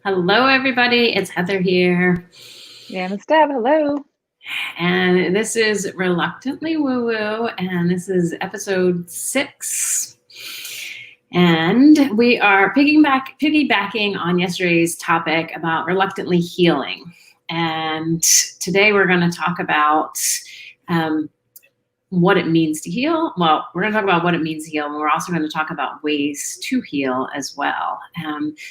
Hello, everybody. It's Heather here. And it's Deb. Hello. And this is Reluctantly Woo Woo, and this is episode 6. And we are piggybacking on yesterday's topic about reluctantly healing. And today we're going to talk about what it means to heal. Well, we're going to talk about what it means to heal, and we're also going to talk about ways to heal as well.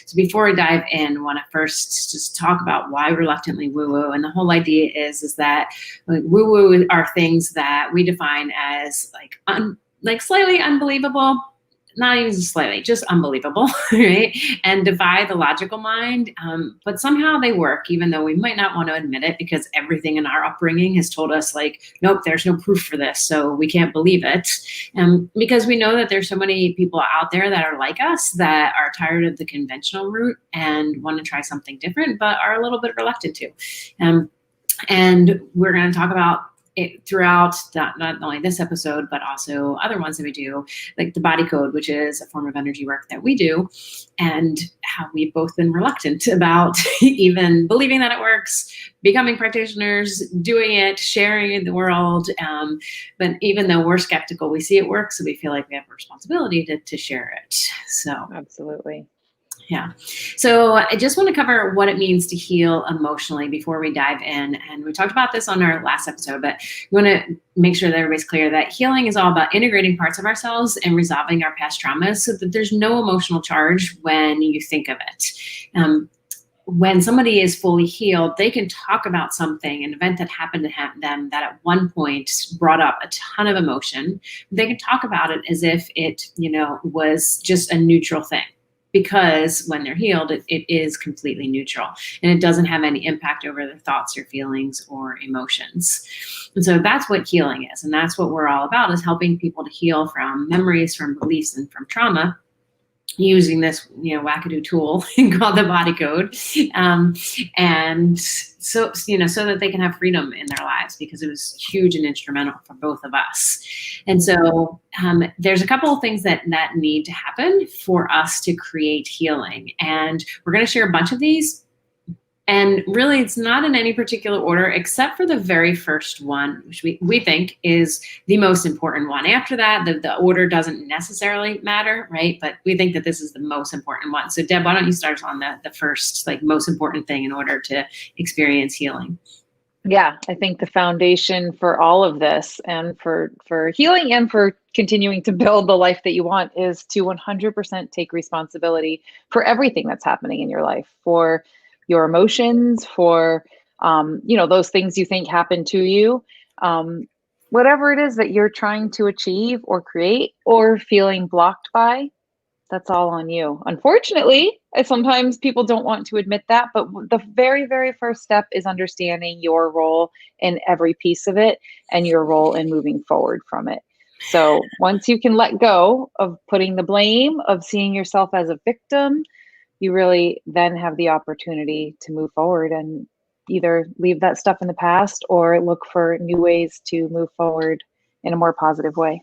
So before we dive in, I want to first just talk about why reluctantly woo-woo. And the whole idea is that woo-woo are things that we define as like slightly unbelievable, not even slightly, just unbelievable, right? And defy the logical mind. But somehow they work, even though we might not want to admit it, because everything in our upbringing has told us, like, nope, there's no proof for this, so we can't believe it. Because we know that there's so many people out there that are like us, that are tired of the conventional route and want to try something different, but are a little bit reluctant to. And we're going to talk about it throughout not only this episode, but also other ones that we do, like the body code, which is a form of energy work that we do, and how we've both been reluctant about even believing that it works, becoming practitioners, doing it, sharing it in the world. But even though we're skeptical, we see it work, so we feel like we have a responsibility to share it. So Absolutely. Yeah. So I just want to cover what it means to heal emotionally before we dive in. And we talked about this on our last episode, but we want to make sure that everybody's clear that healing is all about integrating parts of ourselves and resolving our past traumas so that there's no emotional charge when you think of it. When somebody is fully healed, they can talk about something, an event that happened to them that at one point brought up a ton of emotion. They can talk about it as if it, was just a neutral thing. Because when they're healed, it is completely neutral and it doesn't have any impact over their thoughts or feelings or emotions. And so that's what healing is. And that's what we're all about, is helping people to heal from memories, from beliefs, and from trauma, using this, wackadoo tool called the body code. And so that they can have freedom in their lives, because it was huge and instrumental for both of us. And so there's a couple of things that need to happen for us to create healing. And we're going to share a bunch of these. And really, it's not in any particular order, except for the very first one, which we think is the most important one. After that, the order doesn't necessarily matter, right? But we think that this is the most important one. So Deb, why don't you start us on the first, most important thing in order to experience healing? Yeah, I think the foundation for all of this, and for healing and for continuing to build the life that you want, is to 100% take responsibility for everything that's happening in your life, for your emotions, for those things you think happen to you, whatever it is that you're trying to achieve or create or feeling blocked by. That's all on you. Unfortunately, sometimes people don't want to admit that, but the very, very first step is understanding your role in every piece of it and your role in moving forward from it. So once you can let go of putting the blame, of seeing yourself as a victim, you really then have the opportunity to move forward and either leave that stuff in the past or look for new ways to move forward in a more positive way.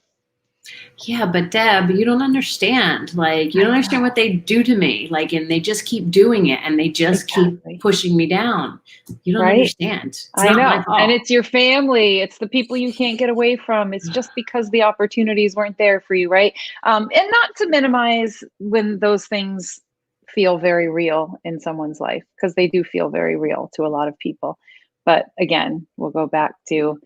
Yeah, but Deb, you don't understand. You don't understand what they do to me. And they just keep doing it, and they just keep pushing me down. You don't understand. It's I not know. my fault. And it's your family. It's the people you can't get away from. It's just because the opportunities weren't there for you, right? And not to minimize when those things feel very real in someone's life, because they do feel very real to a lot of people. But again, we'll go back to,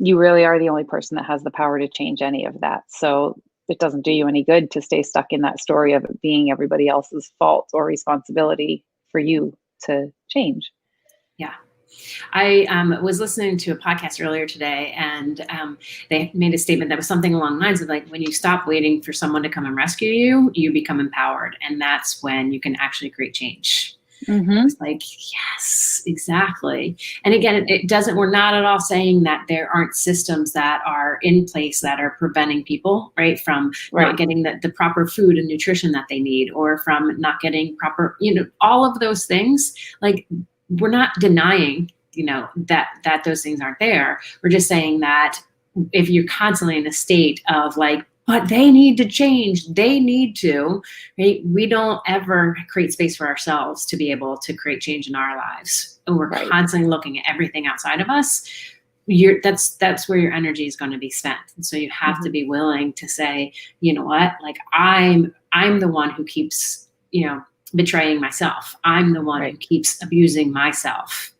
you really are the only person that has the power to change any of that. So it doesn't do you any good to stay stuck in that story of it being everybody else's fault or responsibility for you to change. Yeah. I was listening to a podcast earlier today, and they made a statement that was something along the lines of, when you stop waiting for someone to come and rescue you, you become empowered. And that's when you can actually create change. Mm-hmm. It's yes, exactly. And again, we're not at all saying that there aren't systems that are in place that are preventing people, right, from not getting the proper food and nutrition that they need, or from not getting proper, all of those things. We're not denying, that those things aren't there. We're just saying that if you're constantly in a state of but they need to change. They need to, right? We don't ever create space for ourselves to be able to create change in our lives. And we're Right. constantly looking at everything outside of us. That's where your energy is going to be spent. And so you have to be willing to say, you know what, like I'm the one who keeps, betraying myself. I'm the one who keeps abusing myself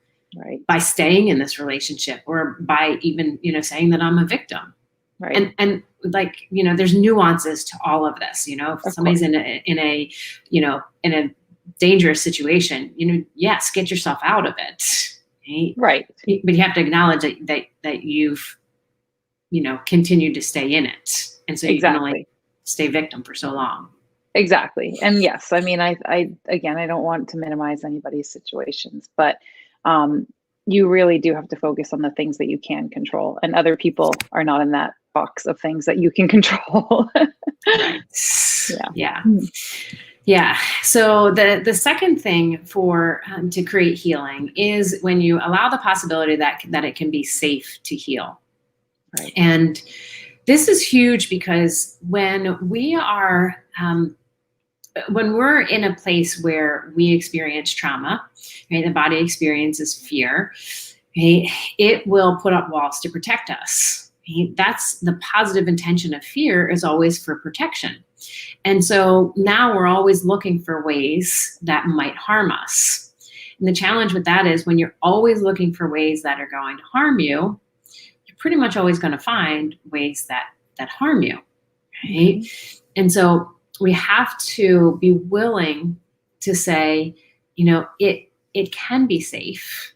by staying in this relationship, or by even, saying that I'm a victim. Right. And like, there's nuances to all of this. If somebody's in a dangerous situation, yes, get yourself out of it. Right. But you have to acknowledge that you've, continued to stay in it. And so you can only stay victim for so long. Exactly. And yes, I mean, I again, I don't want to minimize anybody's situations, but you really do have to focus on the things that you can control, and other people are not in that box of things that you can control. Right. Yeah. So the second thing for to create healing is when you allow the possibility that it can be safe to heal. Right. And this is huge, because when we're in a place where we experience trauma, right, the body experiences fear, right, it will put up walls to protect us. Right? That's the positive intention of fear, is always for protection. And so now we're always looking for ways that might harm us. And the challenge with that is, when you're always looking for ways that are going to harm you, you're pretty much always going to find ways that harm you. Right? Mm-hmm. And so we have to be willing to say, it can be safe,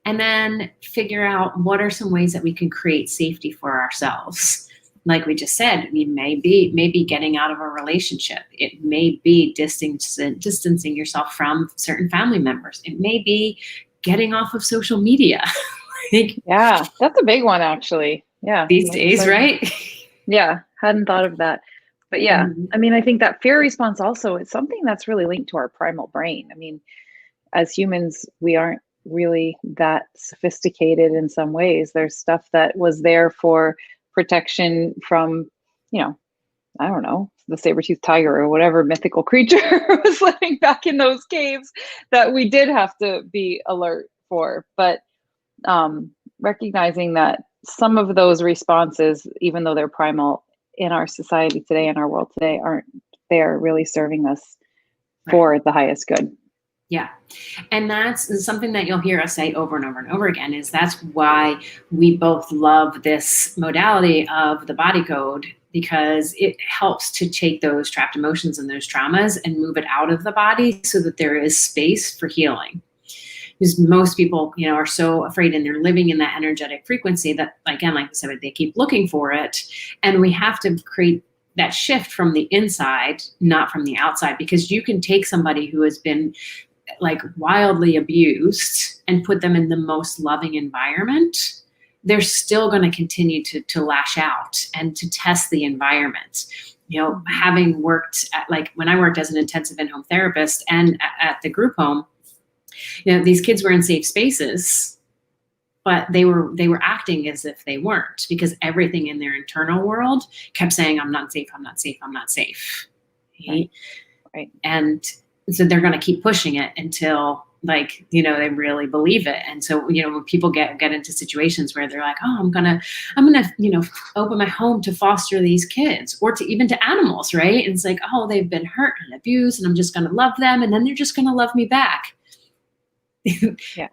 and then figure out what are some ways that we can create safety for ourselves. Like we just said, we may be getting out of a relationship. It may be distancing yourself from certain family members. It may be getting off of social media. Yeah, that's a big one, actually. Yeah. These days, right? Yeah, hadn't thought of that. But yeah, I mean, I think that fear response also is something that's really linked to our primal brain. I mean, as humans, we aren't really that sophisticated in some ways. There's stuff that was there for protection from, I don't know, the saber-toothed tiger or whatever mythical creature was living back in those caves, that we did have to be alert for. But recognizing that some of those responses, even though they're primal, in our society today, in our world today, they're really serving us for the highest good. Yeah. And that's something that you'll hear us say over and over and over again, is that's why we both love this modality of the body code, because it helps to take those trapped emotions and those traumas and move it out of the body so that there is space for healing. Because most people, are so afraid, and they're living in that energetic frequency that, again, like I said, they keep looking for it. And we have to create that shift from the inside, not from the outside, because you can take somebody who has been like wildly abused and put them in the most loving environment. They're still going to continue to lash out and to test the environment. Having worked at, when I worked as an intensive in-home therapist and at the group home, these kids were in safe spaces, but they were acting as if they weren't, because everything in their internal world kept saying, I'm not safe, I'm not safe, I'm not safe. Right. And so they're going to keep pushing it until they really believe it. And so, when people get into situations where they're like, oh, I'm gonna, open my home to foster these kids, or to even to animals. Right. And it's like, oh, they've been hurt and abused, and I'm just going to love them. And then they're just going to love me back. Yeah.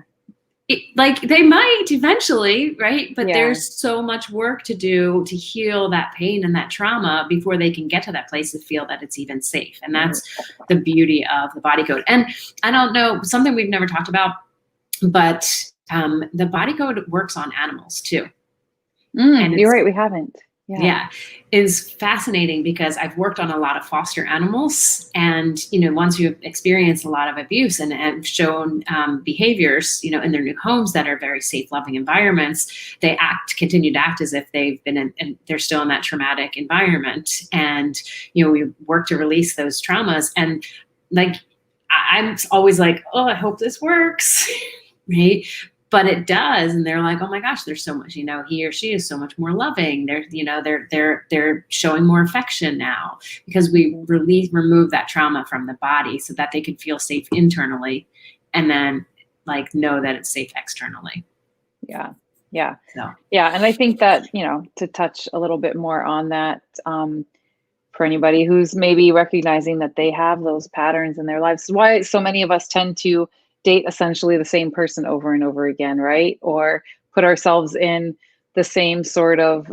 They might eventually, right? But there's so much work to do to heal that pain and that trauma before they can get to that place to feel that it's even safe. And that's the beauty of the body code. And I don't know, something we've never talked about, but the body code works on animals too. And you're right, we haven't. Yeah. Is fascinating, because I've worked on a lot of foster animals, and once you've experienced a lot of abuse and have shown behaviors in their new homes that are very safe, loving environments, they continue to act as if they've been and they're still in that traumatic environment. And we work to release those traumas, and I'm always like, oh, I hope this works. Right. but it does. And they're like, oh my gosh, there's so much, he or she is so much more loving. They're showing more affection now because we remove that trauma from the body so that they can feel safe internally and then like know that it's safe externally. Yeah. Yeah. So. Yeah. And I think that, to touch a little bit more on that, for anybody who's maybe recognizing that they have those patterns in their lives, why so many of us tend to date essentially the same person over and over again, right? Or put ourselves in the same sort of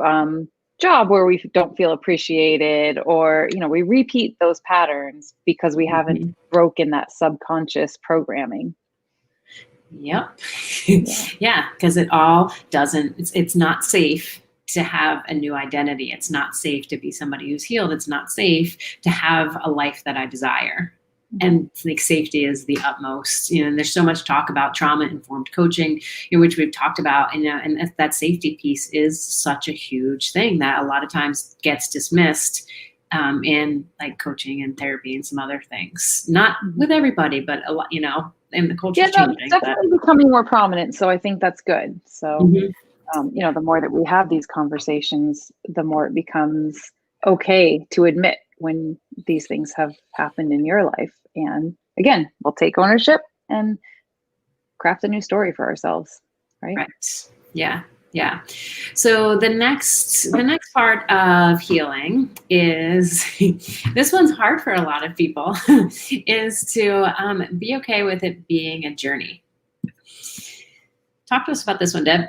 job where we don't feel appreciated, or, we repeat those patterns because we haven't broken that subconscious programming. Yep. Yeah, because it all doesn't, it's not safe to have a new identity. It's not safe to be somebody who's healed. It's not safe to have a life that I desire. And like safety is the utmost, and there's so much talk about trauma-informed coaching, which we've talked about, and that safety piece is such a huge thing that a lot of times gets dismissed in like coaching and therapy and some other things. Not with everybody, but a lot, in the culture. Yeah, no, it's definitely becoming more prominent. So I think that's good. So, the more that we have these conversations, the more it becomes okay to admit when these things have happened in your life. And again, we'll take ownership and craft a new story for ourselves. Right. Yeah. Yeah. So the next part of healing is, this one's hard for a lot of people, is to be okay with it being a journey. Talk to us about this one, Deb.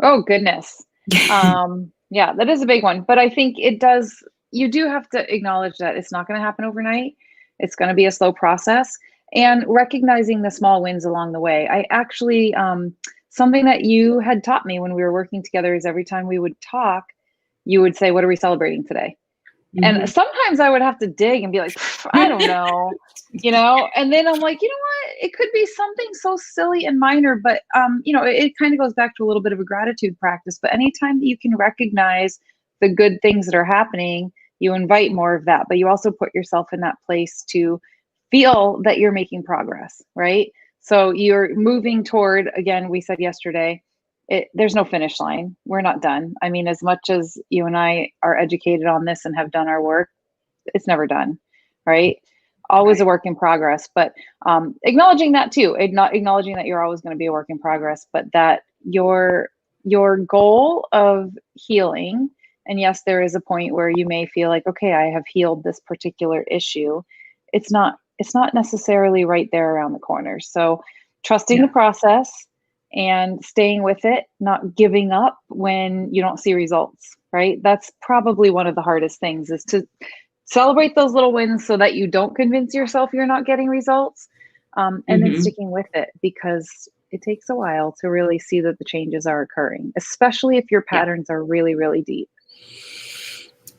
Oh, goodness. Yeah, that is a big one. But I think you do have to acknowledge that it's not going to happen overnight. It's going to be a slow process, and recognizing the small wins along the way. I actually, something that you had taught me when we were working together is every time we would talk, you would say, what are we celebrating today? And sometimes I would have to dig and be like, I don't know, and then I'm like, you know what? It could be something so silly and minor, but, it kind of goes back to a little bit of a gratitude practice. But anytime that you can recognize the good things that are happening, you invite more of that, but you also put yourself in that place to feel that you're making progress, right? So you're moving toward, again, we said yesterday, there's no finish line. We're not done. I mean, as much as you and I are educated on this and have done our work, it's never done, right? Always a work in progress, but acknowledging that too, not acknowledging that you're always going to be a work in progress, but that your goal of healing, and yes, there is a point where you may feel like, okay, I have healed this particular issue. It's not necessarily right there around the corner. So trusting the process and staying with it, not giving up when you don't see results, right? That's probably one of the hardest things, is to celebrate those little wins so that you don't convince yourself you're not getting results, and then sticking with it, because it takes a while to really see that the changes are occurring, especially if your patterns are really, really deep.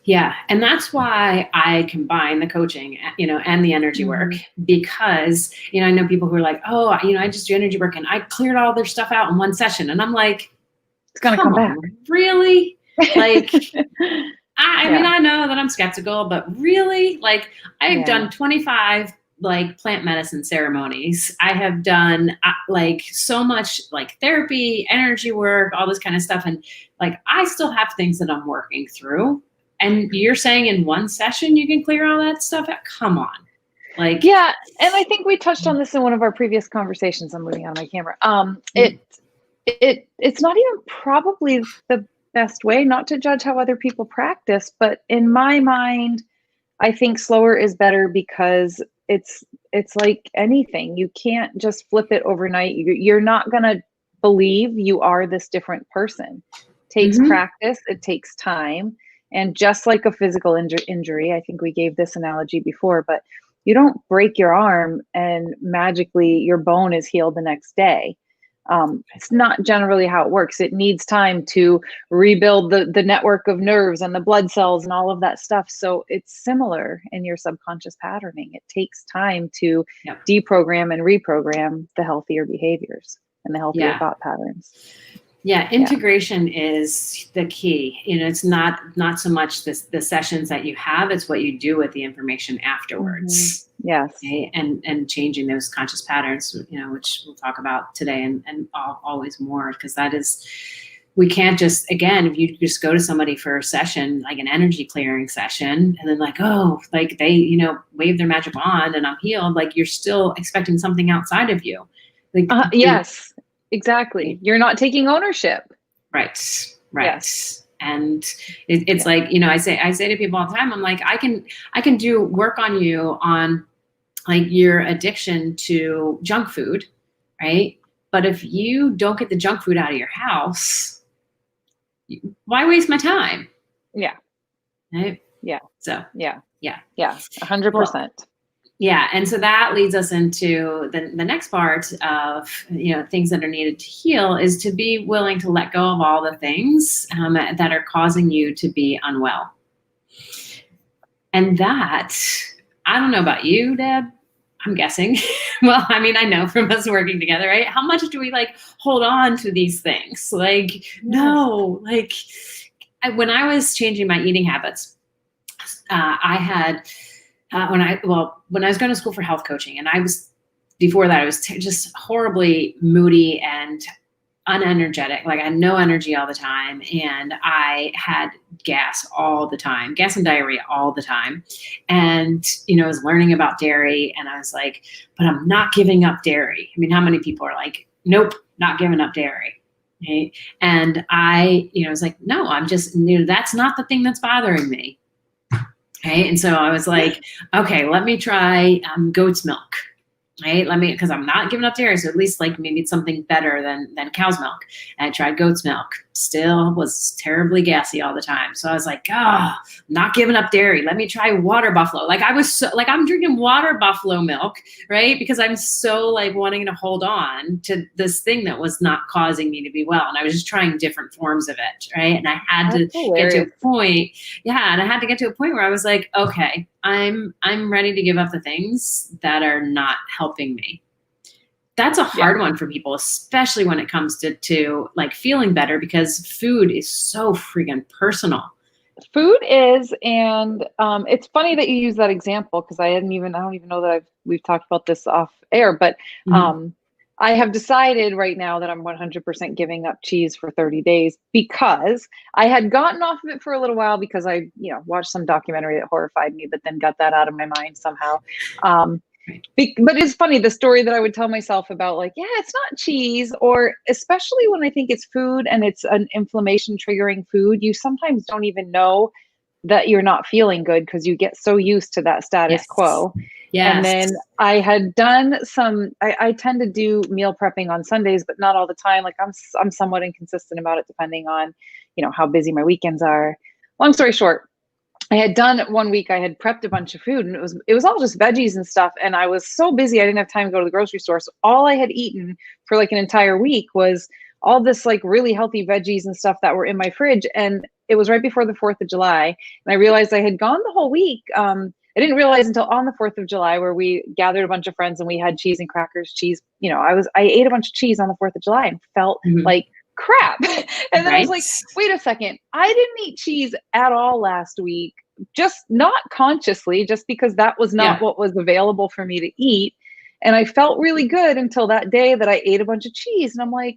Yeah. And that's why I combine the coaching, and the energy work, because, I know people who are like, oh, I just do energy work and I cleared all their stuff out in one session. And I'm like, it's going to come back. Really? Like, I mean, I know that I'm skeptical, but really, like, I've done 25 like plant medicine ceremonies. I have done like so much like therapy, energy work, all this kind of stuff. And like, I still have things that I'm working through. And you're saying in one session you can clear all that stuff out? Come on. Like, yeah. And I think we touched on this in one of our previous conversations. I'm moving on my camera. It's not even probably the best way, not to judge how other people practice, but in my mind, I think slower is better, because it's like anything. You can't just flip it overnight. You're not going to believe you are this different person. It takes practice. It takes time. And just like a physical injury, I think we gave this analogy before, but you don't break your arm and magically your bone is healed the next day. It's not generally how it works. It needs time to rebuild the network of nerves and the blood cells and all of that stuff. So it's similar in your subconscious patterning. It takes time to deprogram and reprogram the healthier behaviors and the healthier thought patterns. Yeah, integration is the key. It's not so much the sessions that you have, it's what you do with the information afterwards. Yes. Okay? And changing those conscious patterns, which we'll talk about today and always more, because that is, we can't just, again, if you just go to somebody for a session, like an energy clearing session, and then like, oh, like they, wave their magic wand and I'm healed, like you're still expecting something outside of you. Like, yes, exactly. You're not taking ownership. Right. Yes. And it's like, I say to people all the time, I'm like, I can do work on you on like your addiction to junk food, right? But if you don't get the junk food out of your house, why waste my time? Yeah. Right. Yeah. So yeah. 100%. Well, yeah. And so that leads us into the next part of, things that are needed to heal, is to be willing to let go of all the things that are causing you to be unwell. And that, I don't know about you, Deb, I'm guessing. Well, I mean, I know from us working together, right? How much do we like hold on to these things? Like, yes. No, like when I was changing my eating habits, I had, when I was going to school for health coaching, and before that, I was just horribly moody and unenergetic. Like I had no energy all the time. And I had gas all the time, gas and diarrhea all the time. And, I was learning about dairy, and I was like, but I'm not giving up dairy. I mean, how many people are like, nope, not giving up dairy. Okay. And I, was like, no, I'm just, that's not the thing that's bothering me. Okay. And so I was like, okay, let me try goat's milk. Right? Because I'm not giving up dairy. So at least like maybe it's something better than cow's milk. And I tried goat's milk, still was terribly gassy all the time. So I was like, I'm not giving up dairy. Let me try water buffalo. Like I'm drinking water buffalo milk, right? Because I'm so like wanting to hold on to this thing that was not causing me to be well. And I was just trying different forms of it. Right. And I had to get to a point. Yeah. And I had to get to a point where I was like, okay, I'm ready to give up the things that are not helping me. That's a hard one for people, especially when it comes to like feeling better, because food is so freaking personal. Food is, and it's funny that you use that example, because I don't even know that we've talked about this off air, but I have decided right now that I'm 100% giving up cheese for 30 days, because I had gotten off of it for a little while because I, watched some documentary that horrified me, but then got that out of my mind somehow. But it's funny, the story that I would tell myself about like, yeah, it's not cheese, or especially when I think it's food and it's an inflammation triggering food, you sometimes don't even know that you're not feeling good because you get so used to that status quo. Yes. And then I had done I tend to do meal prepping on Sundays, but not all the time. Like I'm somewhat inconsistent about it, depending on, how busy my weekends are. Long story short, I had done 1 week, I had prepped a bunch of food, and it was all just veggies and stuff. And I was so busy, I didn't have time to go to the grocery store. So all I had eaten for like an entire week was all this like really healthy veggies and stuff that were in my fridge. And it was right before the 4th of July. And I realized I had gone the whole week. I didn't realize until on the 4th of July, where we gathered a bunch of friends and we had cheese and crackers, I ate a bunch of cheese on the 4th of July and felt like crap. And then I was like, wait a second, I didn't eat cheese at all last week, just not consciously, just because that was not what was available for me to eat. And I felt really good until that day that I ate a bunch of cheese. And I'm like,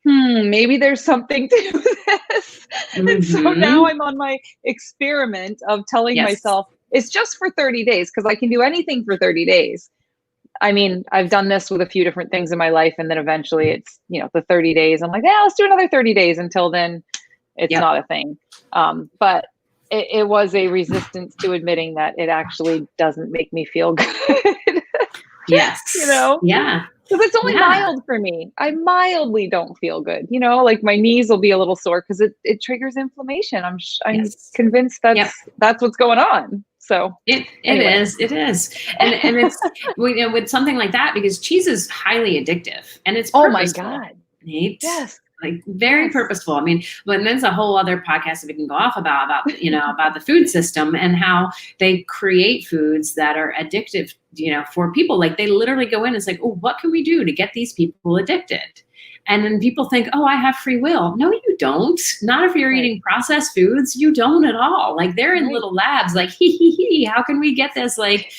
maybe there's something to this. And so now I'm on my experiment of telling myself it's just for 30 days, because I can do anything for 30 days. I mean, I've done this with a few different things in my life, and then eventually it's, the 30 days. I'm like, let's do another 30 days. Until then, it's not a thing. But it was a resistance to admitting that it actually doesn't make me feel good. Yes. Yeah. Because it's only mild for me. I mildly don't feel good. Like my knees will be a little sore because it triggers inflammation. I'm convinced that's what's going on. So it is. And it's with something like that, because cheese is highly addictive, and it's purposeful. Oh my God. Right? Yes. Like very purposeful. I mean, but there's a whole other podcast that we can go off about about the food system and how they create foods that are addictive, for people. Like they literally go in and it's like, oh, what can we do to get these people addicted? And then people think, oh, I have free will. No, you don't. Not if you're Right. eating processed foods. You don't at all. Like they're in Right. little labs, like, hee, how can we get this? Like,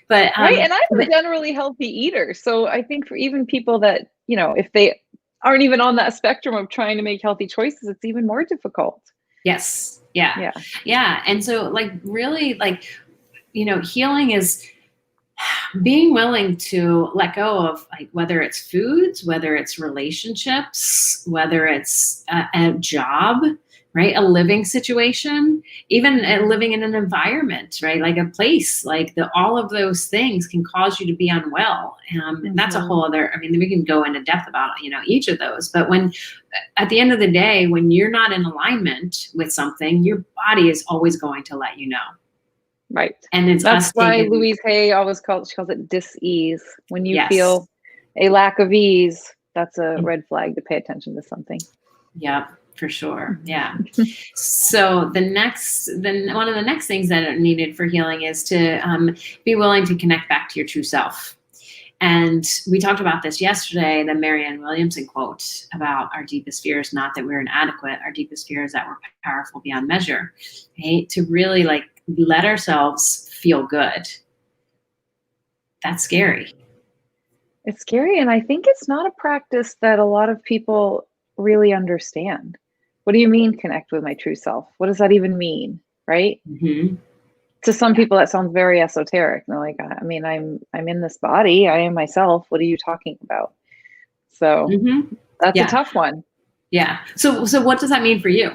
but, Right. And I'm a but generally healthy eater. So I think for even people that, if they aren't even on that spectrum of trying to make healthy choices, it's even more difficult. yes. Yeah. Yeah. Yeah. And so like, really like, healing is being willing to let go of like whether it's foods, whether it's relationships, whether it's a job, right, a living situation, even living in an environment, right, like a place, like all of those things can cause you to be unwell. And that's a whole other, I mean, we can go into depth about each of those, but when at the end of the day, when you're not in alignment with something, your body is always going to let you know. Right. And it's That's us why taking, Louise Hay always calls it dis-ease. When you yes. feel a lack of ease, that's a red flag to pay attention to something. Yep, for sure. Yeah. So then one of the next things that are needed for healing is to be willing to connect back to your true self. And we talked about this yesterday, the Marianne Williamson quote about our deepest fear is not that we're inadequate. Our deepest fear is that we're powerful beyond measure. Right? To really like let ourselves feel good. That's scary. It's scary. And I think it's not a practice that a lot of people really understand. What do you mean connect with my true self? What does that even mean? Right? Mm-hmm. To some people that sounds very esoteric. And they're like, I mean, I'm in this body. I am myself. What are you talking about? So that's a tough one. Yeah. So what does that mean for you?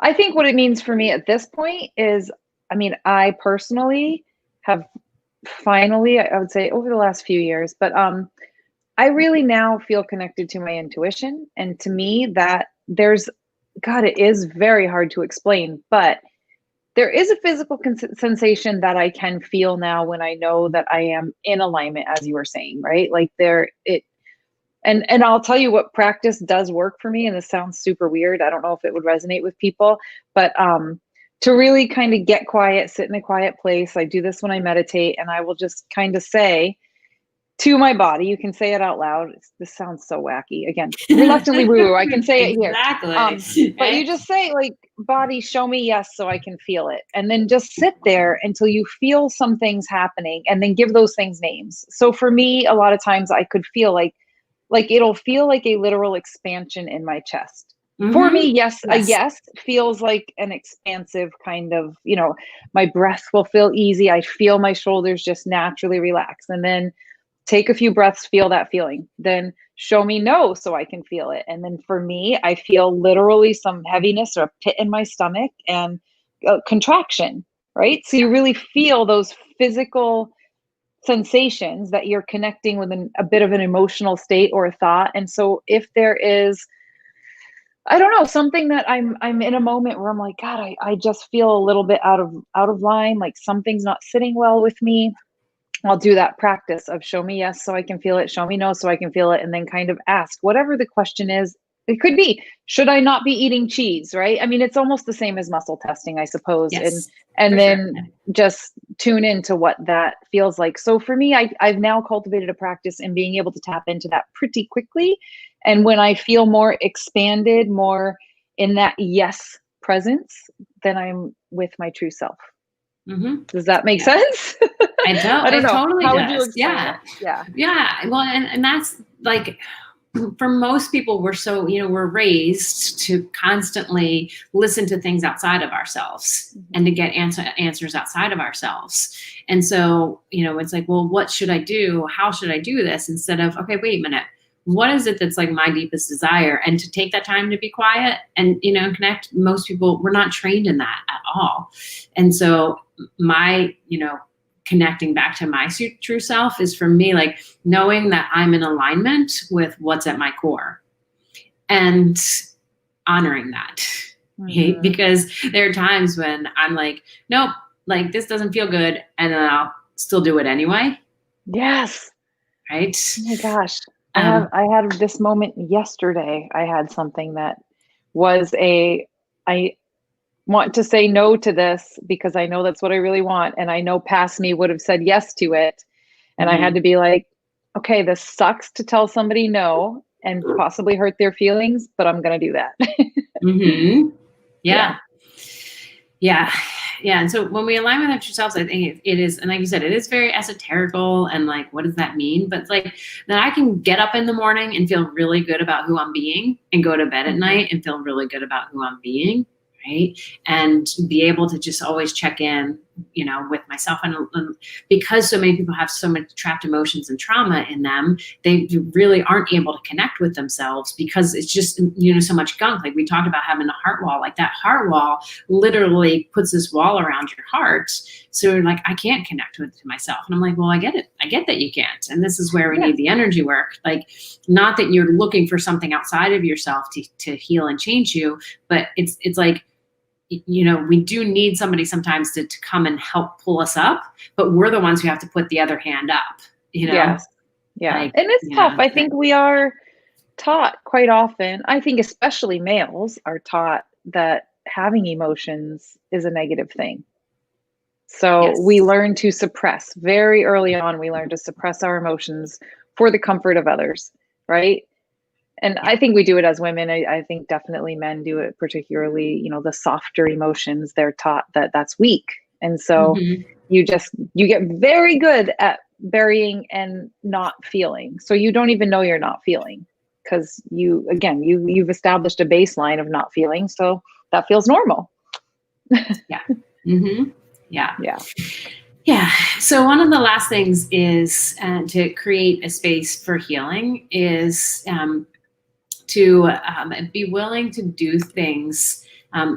I think what it means for me at this point is, I mean, I personally have finally, I would say over the last few years, but I really now feel connected to my intuition. And to me, that God, it is very hard to explain, but there is a physical sensation that I can feel now when I know that I am in alignment, as you were saying, right? Like and I'll tell you what practice does work for me. And this sounds super weird. I don't know if it would resonate with people, but to really kind of get quiet, sit in a quiet place. I do this when I meditate, and I will just kind of say to my body, you can say it out loud. This sounds so wacky. Again, reluctantly woo. I can say it here. Exactly. But you just say like, body, show me yes so I can feel it. And then just sit there until you feel some things happening, and then give those things names. So for me, a lot of times I could feel like it'll feel like a literal expansion in my chest. For me, yes, a yes feels like an expansive kind of, my breath will feel easy. I feel my shoulders just naturally relax. And then take a few breaths, feel that feeling. Then show me no so I can feel it. And then for me, I feel literally some heaviness or a pit in my stomach and a contraction, right? So you really feel those physical sensations that you're connecting with a bit of an emotional state or a thought. And so if there is, I don't know, something that I'm in a moment where I'm like, God, I just feel a little bit out of line, like something's not sitting well with me, I'll do that practice of show me yes so I can feel it, show me no so I can feel it, and then kind of ask whatever the question is. It could be, should I not be eating cheese, right? I mean, it's almost the same as muscle testing, I suppose. Yes, and then just tune into what that feels like. So for me, I've now cultivated a practice in being able to tap into that pretty quickly. And when I feel more expanded, more in that yes presence, then I'm with my true self. Does that make sense? I don't know. Totally How does. would you explain it? Yeah. Well, and that's like, for most people, we're raised to constantly listen to things outside of ourselves and to get answers outside of ourselves. And so, it's like, well, what should I do? How should I do this? Instead of, okay, wait a minute. What is it that's like my deepest desire? And to take that time to be quiet and, connect. Most people, we're not trained in that at all. And so my, connecting back to my true self is for me, like knowing that I'm in alignment with what's at my core and honoring that. Because there are times when I'm like, nope, like this doesn't feel good. And then I'll still do it anyway. Yes. Right. Oh my gosh. I had this moment yesterday. I had something that was I want to say no to this because I know that's what I really want. And I know past me would have said yes to it. And I had to be like, okay, this sucks to tell somebody no and possibly hurt their feelings, but I'm going to do that. Mm-hmm. Yeah. Yeah. Yeah. Yeah. And so when we align with our true selves, I think it is, and like you said, it is very esoterical and like, what does that mean? But it's like that I can get up in the morning and feel really good about who I'm being and go to bed at night and feel really good about who I'm being. Right. And be able to just always check in, with myself. And because so many people have so much trapped emotions and trauma in them, they really aren't able to connect with themselves because it's just, so much gunk. Like we talked about having a heart wall, like that heart wall literally puts this wall around your heart. So like, I can't connect to myself. And I'm like, well, I get it. I get that you can't. And this is where we need the energy work. Like, not that you're looking for something outside of yourself to heal and change you, but it's like, we do need somebody sometimes to come and help pull us up, but we're the ones who have to put the other hand up, Yes. Yeah. Like, and it's tough. I think we are taught quite often, I think especially males are taught that having emotions is a negative thing. So Yes. we learn to suppress very early on. We learn to suppress our emotions for the comfort of others, right? And I think we do it as women. I think definitely men do it, particularly, the softer emotions. They're taught that that's weak. And so you get very good at burying and not feeling. So you don't even know you're not feeling because you've established a baseline of not feeling. So that feels normal. Yeah. Mm-hmm. Yeah. Yeah. Yeah. So one of the last things is to create a space for healing is to be willing to do things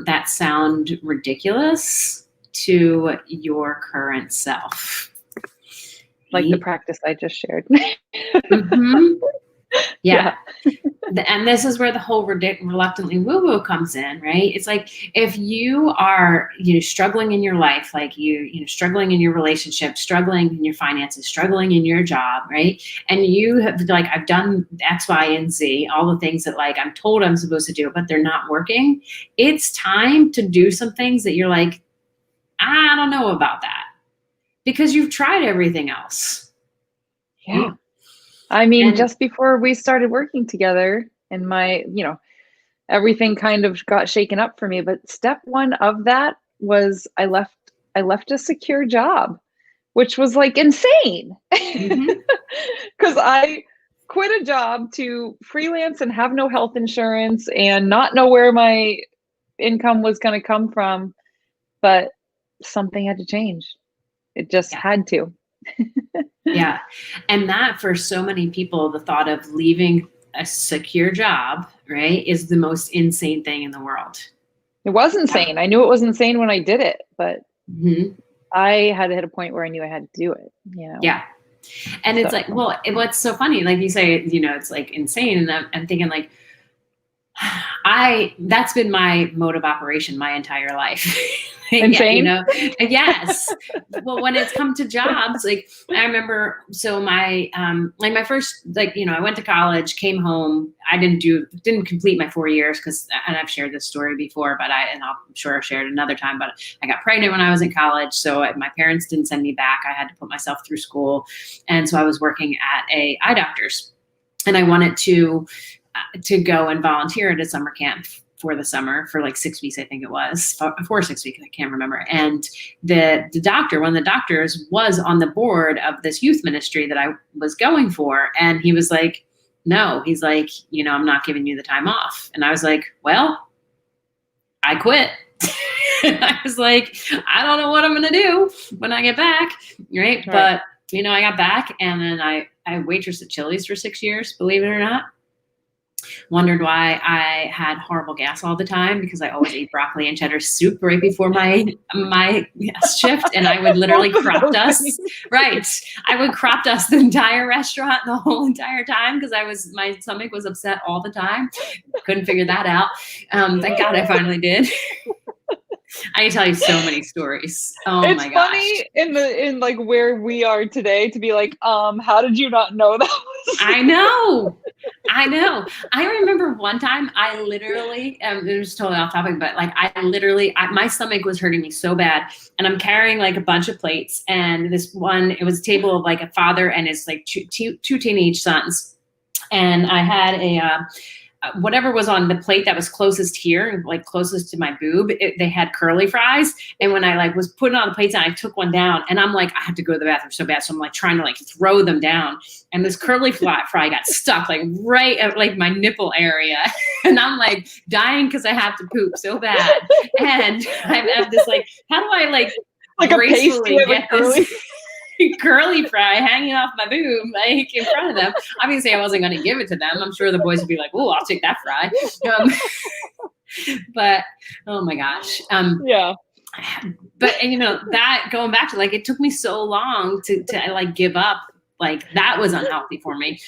that sound ridiculous to your current self. Like the practice I just shared. Mm-hmm. Yeah. And this is where the whole reluctantly woo-woo comes in, right? It's like, if you are, struggling in your life, like struggling in your relationship, struggling in your finances, struggling in your job, right? And you have like, I've done X, Y, and Z, all the things that like I'm told I'm supposed to do, but they're not working. It's time to do some things that you're like, I don't know about that, because you've tried everything else. Yeah. I mean, just before we started working together and my, everything kind of got shaken up for me. But step one of that was I left a secure job, which was like insane. Because I quit a job to freelance and have no health insurance and not know where my income was going to come from. But something had to change. It just had to. Yeah. And that, for so many people, the thought of leaving a secure job, right, is the most insane thing in the world. It was insane. I knew it was insane when I did it, but I had to hit a point where I knew I had to do it, Yeah. And it's like, well, what's so funny, like you say, it's like insane. And I'm thinking like, that's been my mode of operation my entire life. Insane? Yes. Well, when it's come to jobs, like I remember, so my, like my first, like, I went to college, came home. I didn't complete my 4 years and I've shared this story before, and I'm sure I've shared another time, but I got pregnant when I was in college. So my parents didn't send me back. I had to put myself through school. And so I was working at a eye doctor's, and I wanted to go and volunteer at a summer camp for the summer for like 6 weeks, I think it was 4 or 6 weeks. I can't remember. And the doctor, one of the doctors, was on the board of this youth ministry that I was going for. And he was like, no, he's like, I'm not giving you the time off. And I was like, well, I quit. I was like, I don't know what I'm going to do when I get back. Right. But, I got back, and then I waitressed at Chili's for 6 years, believe it or not. Wondered why I had horrible gas all the time, because I always ate broccoli and cheddar soup right before my shift, and I would literally crop dust. Right, I would crop dust the entire restaurant the whole entire time because my stomach was upset all the time. Couldn't figure that out. Thank God I finally did. I can tell you so many stories. Oh it's my gosh. It's funny in like where we are today to be like, how did you not know that? I know. I know. I remember one time I literally, it was totally off topic, but like my stomach was hurting me so bad, and I'm carrying like a bunch of plates, and it was a table of like a father and his like two teenage sons, and I had whatever was on the plate that was closest here, like closest to my boob, they had curly fries. And when I like was putting on the plates and I took one down, and I'm like, I have to go to the bathroom so bad. So I'm like trying to like throw them down. And this curly fry got stuck like right at like my nipple area. And I'm like dying because I have to poop so bad. And I have this like, how do I like gracefully get this curly fry hanging off my boob, like in front of them? Obviously, I wasn't going to give it to them. I'm sure the boys would be like, "Oh, I'll take that fry." But oh my gosh, yeah. But that going back to like, it took me so long to like give up. Like that was unhealthy for me.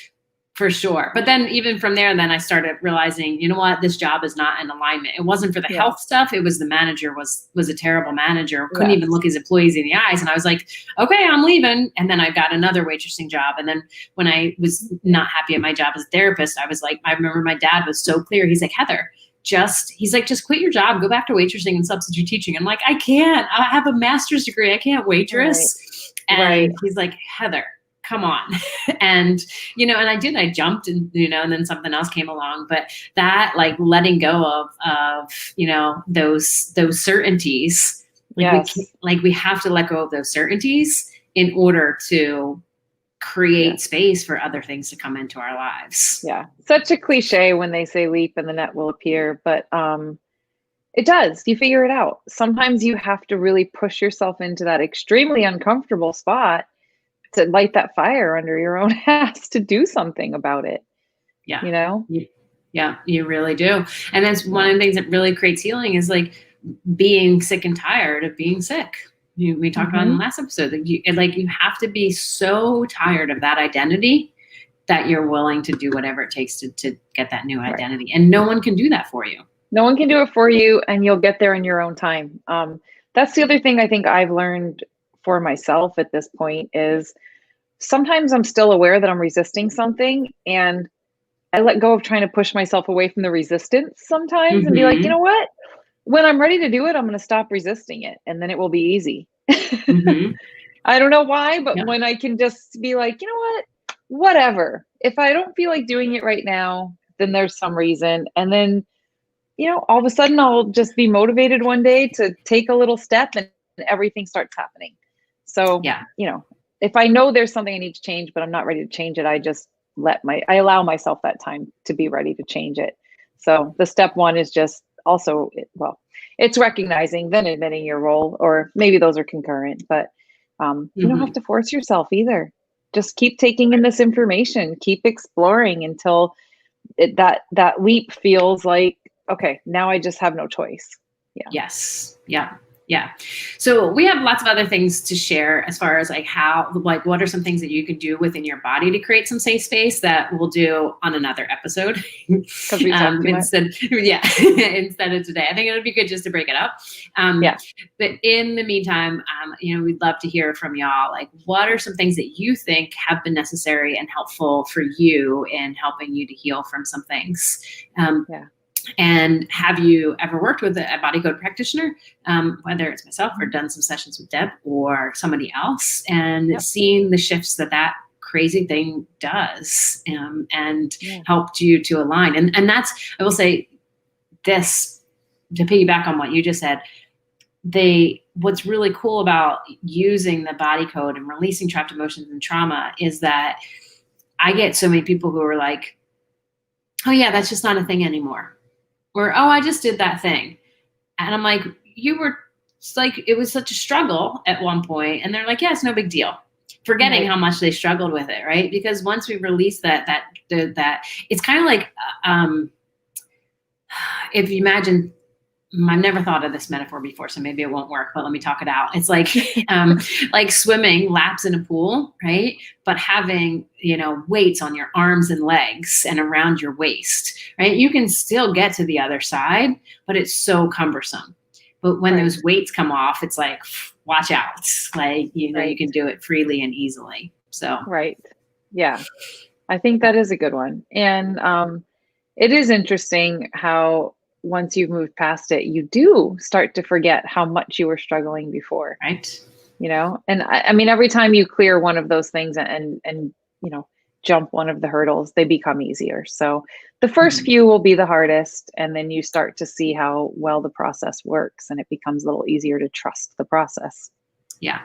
For sure. But then even from there, then I started realizing, you know what, this job is not in alignment. It wasn't for the health stuff. It was the manager was a terrible manager, couldn't even look his employees in the eyes. And I was like, okay, I'm leaving. And then I got another waitressing job. And then when I was not happy at my job as a therapist, I was like, I remember my dad was so clear. He's like, Heather, just quit your job, go back to waitressing and substitute teaching. I'm like, I can't. I have a master's degree. I can't waitress. Right. And he's like, Heather, come on. And, and I jumped and, and then something else came along, but that like letting go of, those certainties, we have to let go of those certainties in order to create space for other things to come into our lives. Yeah. Such a cliche when they say leap and the net will appear, but, it does. You figure it out. Sometimes you have to really push yourself into that extremely uncomfortable spot to light that fire under your own ass to do something about it. Yeah. Yeah, you really do. And that's one of the things that really creates healing is like being sick and tired of being sick. We talked about in the last episode that you have to be so tired of that identity that you're willing to do whatever it takes to get that new identity. Right. And no one can do that for you. No one can do it for you, and you'll get there in your own time. That's the other thing I think I've learned for myself at this point is sometimes I'm still aware that I'm resisting something, and I let go of trying to push myself away from the resistance sometimes and be like, you know what? When I'm ready to do it, I'm going to stop resisting it, and then it will be easy. I don't know why, but when I can just be like, you know what? Whatever. If I don't feel like doing it right now, then there's some reason. And then, all of a sudden I'll just be motivated one day to take a little step and everything starts happening. So, if I know there's something I need to change, but I'm not ready to change it, I just I allow myself that time to be ready to change it. So the step one is just also, it's recognizing, then admitting your role, or maybe those are concurrent, but you don't have to force yourself either. Just keep taking in this information, keep exploring until that leap feels like, okay, now I just have no choice. Yeah. Yes. Yeah. Yeah. So we have lots of other things to share as far as what are some things that you can do within your body to create some safe space that we'll do on another episode. Because we talked instead of today. I think it would be good just to break it up. But in the meantime, we'd love to hear from y'all. Like, what are some things that you think have been necessary and helpful for you in helping you to heal from some things? And have you ever worked with a body code practitioner, whether it's myself or done some sessions with Deb or somebody else, and seen the shifts that crazy thing does, and helped you to align? And that's, I will say this, to piggyback on what you just said, what's really cool about using the body code and releasing trapped emotions and trauma is that I get so many people who are like, oh yeah, that's just not a thing anymore. Or, oh, I just did that thing. And I'm like, it was such a struggle at one point. And they're like, yeah, it's no big deal. Forgetting how much they struggled with it, right? Because once we release that it's kind of like, if you imagine, I've never thought of this metaphor before, so maybe it won't work, but let me talk it out. It's like, like swimming laps in a pool, right? But having, weights on your arms and legs and around your waist, right? You can still get to the other side, but it's so cumbersome. But when those weights come off, it's like, watch out. Like, you can do it freely and easily. So. Right. Yeah. I think that is a good one. And it is interesting how once you've moved past it, you do start to forget how much you were struggling before, Right. And I mean, every time you clear one of those things and, jump one of the hurdles, they become easier. So the first Mhm. few will be the hardest, and then you start to see how well the process works, and it becomes a little easier to trust the process. Yeah.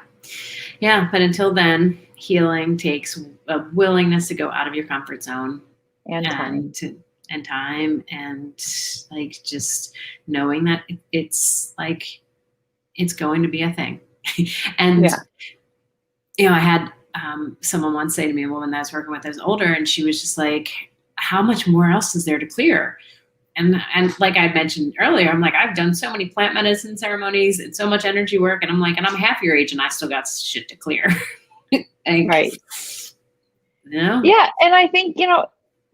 Yeah. But until then, healing takes a willingness to go out of your comfort zone And and time. to and time and like just knowing that it's like it's going to be a thing. And Yeah. I had someone once say to me, a woman that I was working with, is older, and she was just like, "How much more else is there to clear?" And like I mentioned earlier, I'm like, I've done so many plant medicine ceremonies and so much energy work, and I'm like, and I'm half your age, and I still got shit to clear. Like, Right. no, Yeah, and I think,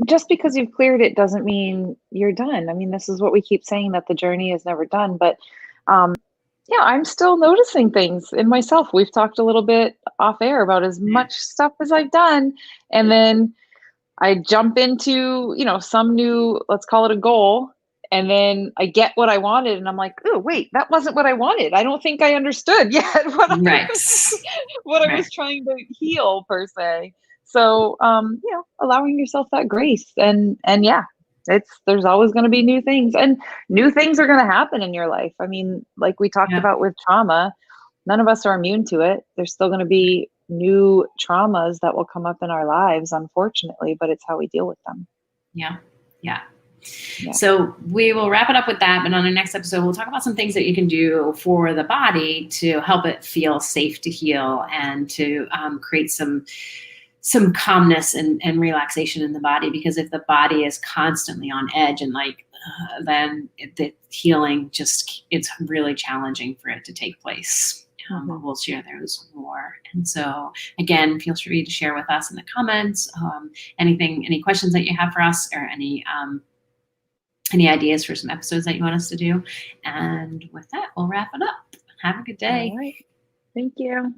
just because you've cleared it doesn't mean you're done. I mean, this is what we keep saying, that the journey is never done, but um yeah, I'm still noticing things in myself. We've talked a little bit off air about as yeah, much stuff as I've done, and then I jump into, some new, let's call it a goal, and then I get what I wanted and I'm like, "Oh, wait, that wasn't what I wanted. I don't think I understood yet right, what I right, was trying to heal per se." So, allowing yourself that grace, and yeah, there's always going to be new things, and new things are going to happen in your life. I mean, like we talked yeah, about with trauma, none of us are immune to it. There's still going to be new traumas that will come up in our lives, unfortunately, but it's how we deal with them. yeah, yeah. Yeah. So we will wrap it up with that. But on the next episode, we'll talk about some things that you can do for the body to help it feel safe to heal and to create some calmness and relaxation in the body. Because if the body is constantly on edge and then the healing it's really challenging for it to take place. Mhm. We'll share those more. And so, again, feel free to share with us in the comments any questions that you have for us, or any ideas for some episodes that you want us to do. And with that, we'll wrap it up. Have a good day. All right. Thank you.